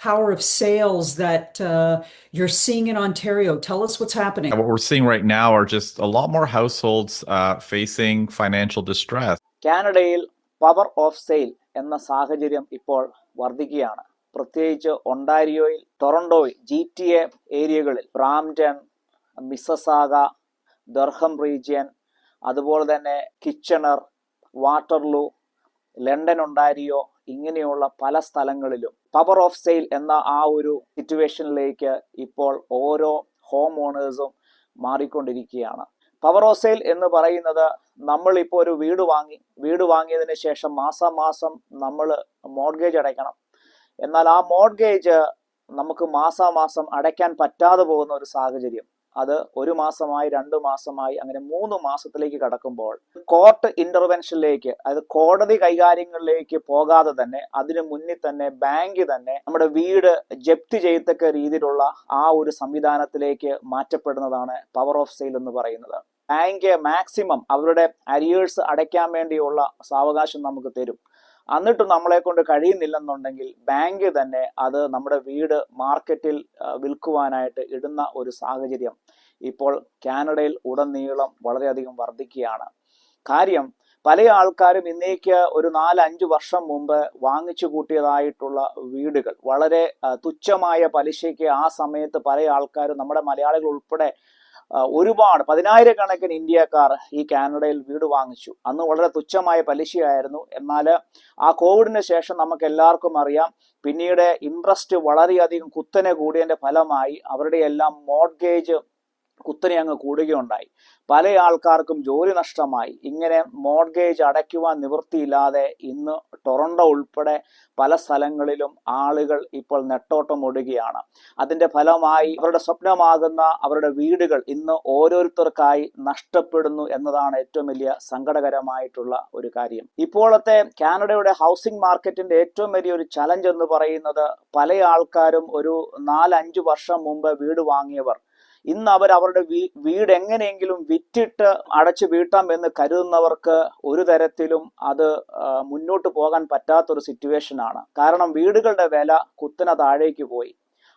power of sales that you're seeing in Ontario. Tell us what's happening. What we're seeing right now are just a lot more households facing financial distress. കാനഡയിൽ power of sale എന്ന സാഹചര്യം ഇപ്പോൾ വർദ്ധിക്കുകയാണ്. പ്രത്യേകിച്ച് ഒണ്ടാരിയോയിൽ, ടൊറന്റോയിൽ, GTA ഏരിയകളിൽ, Brampton, മിസസാഗ, dirham region, അതുപോലെ തന്നെ Kitchener, Waterloo, London Ontario, ഇങ്ങനെയുള്ള പല സ്ഥലങ്ങളിലും പവർ ഓഫ് സെയിൽ എന്ന ആ ഒരു സിറ്റുവേഷനിലേക്ക് ഇപ്പോൾ ഓരോ ഹോം ഓണേഴ്സും മാറിക്കൊണ്ടിരിക്കുകയാണ്. പവർ ഓഫ് സെയിൽ എന്ന് പറയുന്നത്, നമ്മളിപ്പോൾ ഒരു വീട് വാങ്ങിയതിന് ശേഷം മാസം നമ്മൾ മോർഗേജ് അടയ്ക്കണം. എന്നാൽ ആ മോർഗേജ് നമുക്ക് മാസം അടയ്ക്കാൻ പറ്റാതെ പോകുന്ന ഒരു സാഹചര്യം, അത് 1 മാസമായി, 2 മാസമായി, അങ്ങനെ 3 മാസത്തിലേക്ക് കടക്കുമ്പോൾ കോർട്ട് ഇന്റർവെൻഷനിലേക്ക്, അതായത് കോടതി കൈകാര്യങ്ങളിലേക്ക് പോകാതെ തന്നെ അതിനു മുന്നിൽ തന്നെ ബാങ്ക് തന്നെ നമ്മുടെ വീട് ജപ്തി ചെയ്യത്തക്ക രീതിയിലുള്ള ആ ഒരു സംവിധാനത്തിലേക്ക് മാറ്റപ്പെടുന്നതാണ് പവർ ഓഫ് സെയിൽ എന്ന് പറയുന്നത്. ബാങ്ക് മാക്സിമം അവരുടെ അരിയേഴ്സ് അടയ്ക്കാൻ വേണ്ടിയുള്ള സാവകാശം നമുക്ക് തരും. എന്നിട്ടും നമ്മളെ കൊണ്ട് കഴിയുന്നില്ലെന്നുണ്ടെങ്കിൽ ബാങ്ക് തന്നെ അത് നമ്മുടെ വീട് മാർക്കറ്റിൽ വിൽക്കുവാനായിട്ട് ഇടുന്ന ഒരു സാഹചര്യം ഇപ്പോൾ കാനഡയിൽ ഉടനീളം വളരെയധികം വർദ്ധിക്കുകയാണ്. കാര്യം, പല ആൾക്കാരും ഇന്നേക്ക് ഒരു 4-5 വർഷം മുമ്പ് വാങ്ങിച്ചു കൂട്ടിയതായിട്ടുള്ള വീടുകൾ വളരെ തുച്ഛമായ പലിശയ്ക്ക് ആ സമയത്ത് പല ആൾക്കാരും, നമ്മുടെ മലയാളികൾ ഉൾപ്പെടെ ഒരുപാട് 10,000-കണക്കിന് ഇന്ത്യക്കാർ ഈ കാനഡയിൽ വീട് വാങ്ങിച്ചു. അന്ന് വളരെ തുച്ഛമായ പലിശയായിരുന്നു. എന്നാൽ ആ കോവിഡിന് ശേഷം നമുക്ക് എല്ലാവർക്കും അറിയാം, പിന്നീട് ഇൻട്രസ്റ്റ് വളരെയധികം കുത്തനെ കൂടിയതിന്റെ ഫലമായി അവരുടെ എല്ലാം മോർഗേജ് കുത്തനെ അങ്ങ് കൂടുകയുണ്ടായി. പല ആൾക്കാർക്കും ജോലി നഷ്ടമായി. ഇങ്ങനെ മോർഗേജ് അടയ്ക്കുവാൻ നിവൃത്തിയില്ലാതെ ഇന്ന് ടൊറന്റോ ഉൾപ്പെടെ പല സ്ഥലങ്ങളിലും ആളുകൾ ഇപ്പോൾ നെട്ടോട്ടം ഓടുകയാണ്. അതിന്റെ ഫലമായി അവരുടെ സ്വപ്നമാകുന്ന അവരുടെ വീടുകൾ ഇന്ന് ഓരോരുത്തർക്കായി നഷ്ടപ്പെടുന്നു എന്നതാണ് ഏറ്റവും വലിയ സങ്കടകരമായിട്ടുള്ള ഒരു കാര്യം. ഇപ്പോഴത്തെ കാനഡയുടെ ഹൗസിംഗ് മാർക്കറ്റിന്റെ ഏറ്റവും വലിയൊരു ചലഞ്ച് എന്ന് പറയുന്നത്, പല ആൾക്കാരും ഒരു 4-5 വർഷം മുമ്പ് വീട് വാങ്ങിയവർ ഇന്ന് അവരുടെ വീട് എങ്ങനെയെങ്കിലും വിറ്റിട്ട് അടച്ചു വീട്ടാം എന്ന് കരുതുന്നവർക്ക് ഒരു തരത്തിലും അത് മുന്നോട്ട് പോകാൻ പറ്റാത്തൊരു സിറ്റുവേഷനാണ്. കാരണം വീടുകളുടെ വില കുത്തനെ താഴേക്ക് പോയി.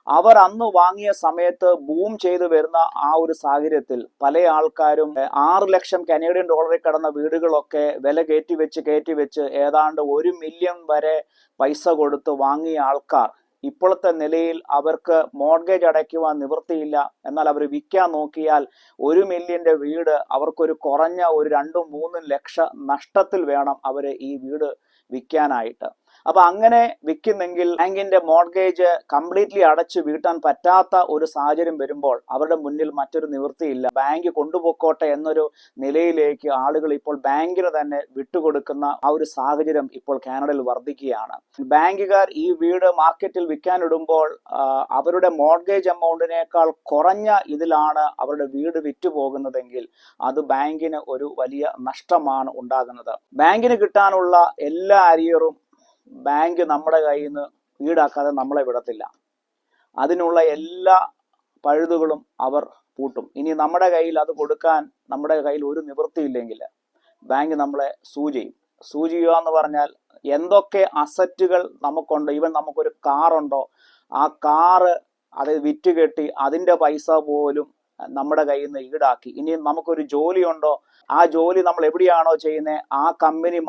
അവർ അന്ന് വാങ്ങിയ സമയത്ത് ബൂം ചെയ്തു വരുന്ന ആ ഒരു സാഹചര്യത്തിൽ പല ആൾക്കാരും 6 ലക്ഷം കനേഡിയൻ ഡോളറിൽ കടന്ന വീടുകളൊക്കെ വില കയറ്റി വെച്ച് ഏതാണ്ട് 1 മില്യൺ വരെ പൈസ കൊടുത്ത് വാങ്ങിയ ആൾക്കാർ ഇപ്പോഴത്തെ നിലയിൽ അവർക്ക് മോർഗേജ് അടയ്ക്കുവാൻ നിവൃത്തിയില്ല. എന്നാൽ അവർ വിൽക്കാൻ നോക്കിയാൽ 1 മില്യന്റെ വീട് അവർക്കൊരു കുറഞ്ഞ ഒരു 2-3 ലക്ഷം നഷ്ടത്തിൽ വേണം അവർ ഈ വീട് വിൽക്കാനായിട്ട്. അപ്പൊ അങ്ങനെ വിൽക്കുന്നെങ്കിൽ ബാങ്കിന്റെ മോർഗേജ് കംപ്ലീറ്റ്ലി അടച്ചു വീട്ടാൻ പറ്റാത്ത ഒരു സാഹചര്യം വരുമ്പോൾ അവരുടെ മുന്നിൽ മറ്റൊരു നിവൃത്തിയില്ല. ബാങ്ക് കൊണ്ടുപോയിക്കോട്ടെ എന്നൊരു നിലയിലേക്ക് ആളുകൾ ഇപ്പോൾ ബാങ്കിന് തന്നെ വിട്ടുകൊടുക്കുന്ന ആ ഒരു സാഹചര്യം ഇപ്പോൾ കാനഡയിൽ വർദ്ധിക്കുകയാണ്. ബാങ്കുകാർ ഈ വീട് മാർക്കറ്റിൽ വിൽക്കാനിടുമ്പോൾ അവരുടെ മോർഗേജ് എമൗണ്ടിനേക്കാൾ കുറഞ്ഞ ഇതിലാണ് അവരുടെ വീട് വിറ്റുപോകുന്നതെങ്കിൽ അത് ബാങ്കിന് ഒരു വലിയ നഷ്ടമാണ് ഉണ്ടാകുന്നത്. ബാങ്കിന് കിട്ടാനുള്ള എല്ലാ അരിയറും ബാങ്ക് നമ്മുടെ കയ്യിൽ നിന്ന് ഈടാക്കാതെ നമ്മളെ വിടത്തില്ല. അതിനുള്ള എല്ലാ പഴുതുകളും അവർ പൂട്ടും. ഇനി നമ്മുടെ കയ്യിൽ അത് കൊടുക്കാൻ നമ്മുടെ കയ്യിൽ ഒരു നിവൃത്തിയില്ലെങ്കിൽ ബാങ്ക് നമ്മളെ സൂ ചെയ്യുക എന്ന് പറഞ്ഞാൽ, എന്തൊക്കെ അസറ്റുകൾ നമുക്കുണ്ട്, ഈവൻ നമുക്കൊരു കാറുണ്ടോ, ആ കാറ് അത് വിറ്റുകെട്ടി അതിൻ്റെ പൈസ പോലും നമ്മുടെ കയ്യിൽ നിന്ന് ഈടാക്കി. ഇനി നമുക്കൊരു ജോലിയുണ്ടോ, ആ ജോലി നമ്മൾ എവിടെയാണോ ചെയ്യുന്നത്, ആ കമ്പനി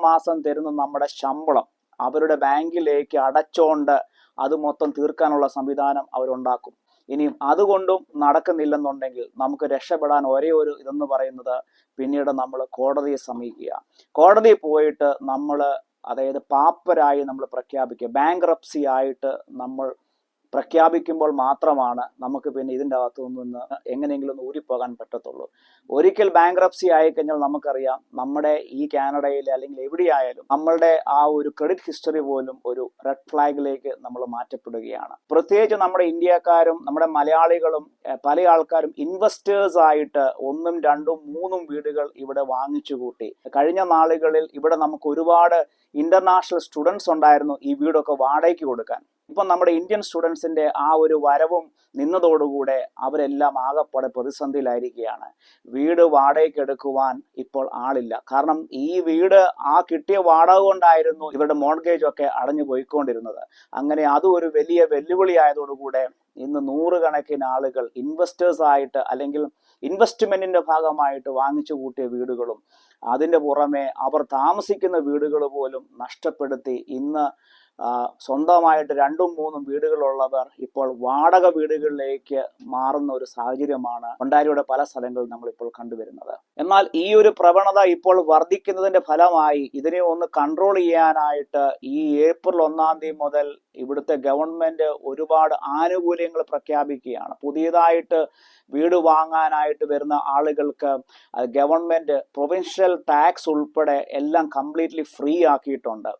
മാസം തരുന്ന നമ്മുടെ ശമ്പളം അവരുടെ ബാങ്കിലേക്ക് അടച്ചോണ്ട് അത് മൊത്തം തീർക്കാനുള്ള സംവിധാനം അവരുണ്ടാക്കും. ഇനിയും അതുകൊണ്ടും നടക്കുന്നില്ലെന്നുണ്ടെങ്കിൽ നമുക്ക് രക്ഷപ്പെടാൻ ഒരേ ഒരു ഇതെന്ന് പറയുന്നത്, പിന്നീട് നമ്മൾ കോടതിയെ സമീപിക്കുക. കോടതിയിൽ പോയിട്ട് നമ്മൾ, അതായത് പാപ്പരായി നമ്മൾ പ്രഖ്യാപിക്കുക, ബാങ്ക്രപ്സി ആയിട്ട് നമ്മൾ പ്രഖ്യാപിക്കുമ്പോൾ മാത്രമാണ് നമുക്ക് പിന്നെ ഇതിൻ്റെ അകത്തു നിന്ന് എങ്ങനെയെങ്കിലും ഒന്ന് ഊരിപ്പോകാൻ പറ്റത്തുള്ളൂ. ഒരിക്കൽ ബാങ്ക്രപ്സി ആയിക്കഴിഞ്ഞാൽ നമുക്കറിയാം, നമ്മുടെ ഈ കാനഡയിൽ അല്ലെങ്കിൽ എവിടെയായാലും നമ്മളുടെ ആ ഒരു ക്രെഡിറ്റ് ഹിസ്റ്ററി പോലും ഒരു റെഡ് ഫ്ലാഗിലേക്ക് നമ്മൾ മാറ്റപ്പെടുകയാണ്. പ്രത്യേകിച്ച് നമ്മുടെ ഇന്ത്യക്കാരും നമ്മുടെ മലയാളികളും പല ആൾക്കാരും ഇൻവെസ്റ്റേഴ്സ് ആയിട്ട് 1, 2, 3 വീടുകൾ ഇവിടെ വാങ്ങിച്ചു കൂട്ടി. കഴിഞ്ഞ നാളുകളിൽ ഇവിടെ നമുക്ക് ഒരുപാട് ഇന്റർനാഷണൽ സ്റ്റുഡൻസ് ഉണ്ടായിരുന്നു ഈ വീടൊക്കെ വാടകയ്ക്ക് കൊടുക്കാൻ. ഇപ്പം നമ്മുടെ ഇന്ത്യൻ സ്റ്റുഡൻസിൻ്റെ ആ ഒരു വരവും നിന്നതോടുകൂടെ അവരെല്ലാം ആകെപ്പാടെ പ്രതിസന്ധിയിലായിരിക്കുകയാണ്. വീട് വാടകയ്ക്ക് എടുക്കുവാൻ ഇപ്പോൾ ആളില്ല. കാരണം ഈ വീട് ആ കിട്ടിയ വാടക കൊണ്ടായിരുന്നു ഇവരുടെ മോർഗേജ് ഒക്കെ അടഞ്ഞു പോയിക്കൊണ്ടിരുന്നത്. അങ്ങനെ അതും ഒരു വലിയ വെല്ലുവിളി ആയതോടുകൂടെ ഇന്ന് നൂറുകണക്കിന് ആളുകൾ ഇൻവെസ്റ്റേഴ്സ് ആയിട്ട് അല്ലെങ്കിൽ ഇൻവെസ്റ്റ്മെന്റിന്റെ ഭാഗമായിട്ട് വാങ്ങിച്ചു കൂട്ടിയ വീടുകളും അതിൻ്റെ പുറമെ അവർ താമസിക്കുന്ന വീടുകൾ പോലും നഷ്ടപ്പെടുത്തി ഇന്ന് സ്വന്തമായിട്ട് 2ഉം 3ഉം വീടുകളുള്ളവർ ഇപ്പോൾ വാടക വീടുകളിലേക്ക് മാറുന്ന ഒരു സാഹചര്യമാണ് ഒണ്ടാരിയോയുടെ പല സ്ഥലങ്ങളിൽ നമ്മളിപ്പോൾ കണ്ടുവരുന്നത്. എന്നാൽ ഈ ഒരു പ്രവണത ഇപ്പോൾ വർദ്ധിക്കുന്നതിന്റെ ഫലമായി ഇതിനെ ഒന്ന് കൺട്രോൾ ചെയ്യാനായിട്ട് ഈ ഏപ്രിൽ 1-ാം തീയതി മുതൽ ഇവിടുത്തെ ഗവൺമെന്റ് ഒരുപാട് ആനുകൂല്യങ്ങൾ പ്രഖ്യാപിക്കുകയാണ്. പുതിയതായിട്ട് വീട് വാങ്ങാനായിട്ട് വരുന്ന ആളുകൾക്ക് ഗവൺമെന്റ് പ്രൊവിൻഷ്യൽ ടാക്സ് ഉൾപ്പെടെ എല്ലാം കംപ്ലീറ്റ്ലി ഫ്രീ ആക്കിയിട്ടുണ്ട്.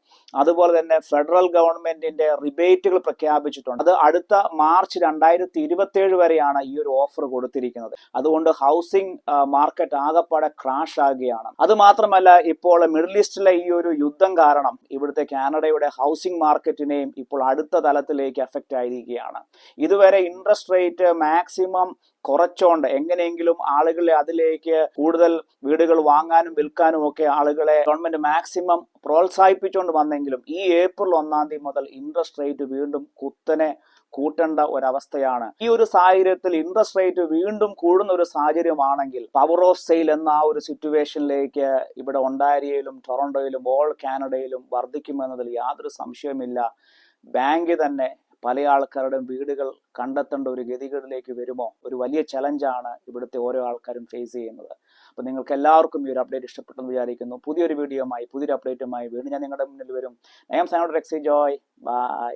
അതുപോലെ തന്നെ ഫെഡറൽ ഗവൺമെന്റിന്റെ റിബേറ്റുകൾ പ്രഖ്യാപിച്ചിട്ടുണ്ട്. അത് അടുത്ത മാർച്ച് 2027 വരെയാണ് ഈ ഒരു ഓഫർ കൊടുത്തിരിക്കുന്നത്. അതുകൊണ്ട് ഹൗസിംഗ് മാർക്കറ്റ് ആകെപ്പാടെ ക്രാഷ് ആകുകയാണ്. അത് മാത്രമല്ല, ഇപ്പോൾ മിഡിൽ ഈസ്റ്റിലെ ഈ ഒരു യുദ്ധം കാരണം ഇവിടുത്തെ കാനഡയുടെ ഹൗസിംഗ് മാർക്കറ്റിനെയും ഇപ്പോൾ അടുത്ത തലത്തിലേക്ക് എഫക്റ്റ് ആയിരിക്കുകയാണ്. ഇതുവരെ ഇൻട്രസ്റ്റ് റേറ്റ് മാക്സിമം കുറച്ചുകൊണ്ട് എങ്ങനെയെങ്കിലും ആളുകളെ അതിലേക്ക് കൂടുതൽ വീടുകൾ വാങ്ങാനും വിൽക്കാനും ഒക്കെ ആളുകളെ ഗവൺമെന്റ് മാക്സിമം പ്രോത്സാഹിപ്പിച്ചുകൊണ്ട് വന്നെങ്കിലും ഈ ഏപ്രിൽ 1-ാം തീയതി മുതൽ ഇൻട്രസ്റ്റ് റേറ്റ് വീണ്ടും കുത്തനെ കൂട്ടേണ്ട ഒരവസ്ഥയാണ്. ഈ ഒരു സാഹചര്യത്തിൽ ഇൻട്രസ്റ്റ് റേറ്റ് വീണ്ടും കൂടുന്ന ഒരു സാഹചര്യമാണെങ്കിൽ പവർ ഓഫ് സെയിൽ എന്ന ആ ഒരു സിറ്റുവേഷനിലേക്ക് ഇവിടെ ഒണ്ടാരിയയിലും ടൊറന്റോയിലും ഓൾ കാനഡയിലും വർദ്ധിക്കുമെന്നതിൽ യാതൊരു സംശയമില്ല. ബാങ്ക് തന്നെ പല ആൾക്കാരുടെയും വീടുകൾ കണ്ടെത്തേണ്ട ഒരു ഗതികളിലേക്ക് വരുമോ? ഒരു വലിയ ചലഞ്ചാണ് ഇവിടുത്തെ ഓരോ ആൾക്കാരും ഫേസ് ചെയ്യുന്നത്. അപ്പോൾ നിങ്ങൾക്ക് എല്ലാവർക്കും ഈ ഒരു അപ്ഡേറ്റ് ഇഷ്ടപ്പെട്ടെന്ന് വിചാരിക്കുന്നു. പുതിയൊരു വീഡിയോയുമായി പുതിയൊരു അപ്ഡേറ്റുമായി വീണ്ടും ഞാൻ നിങ്ങളുടെ മുന്നിൽ വരും. I am Sainod Rexy Joy. By.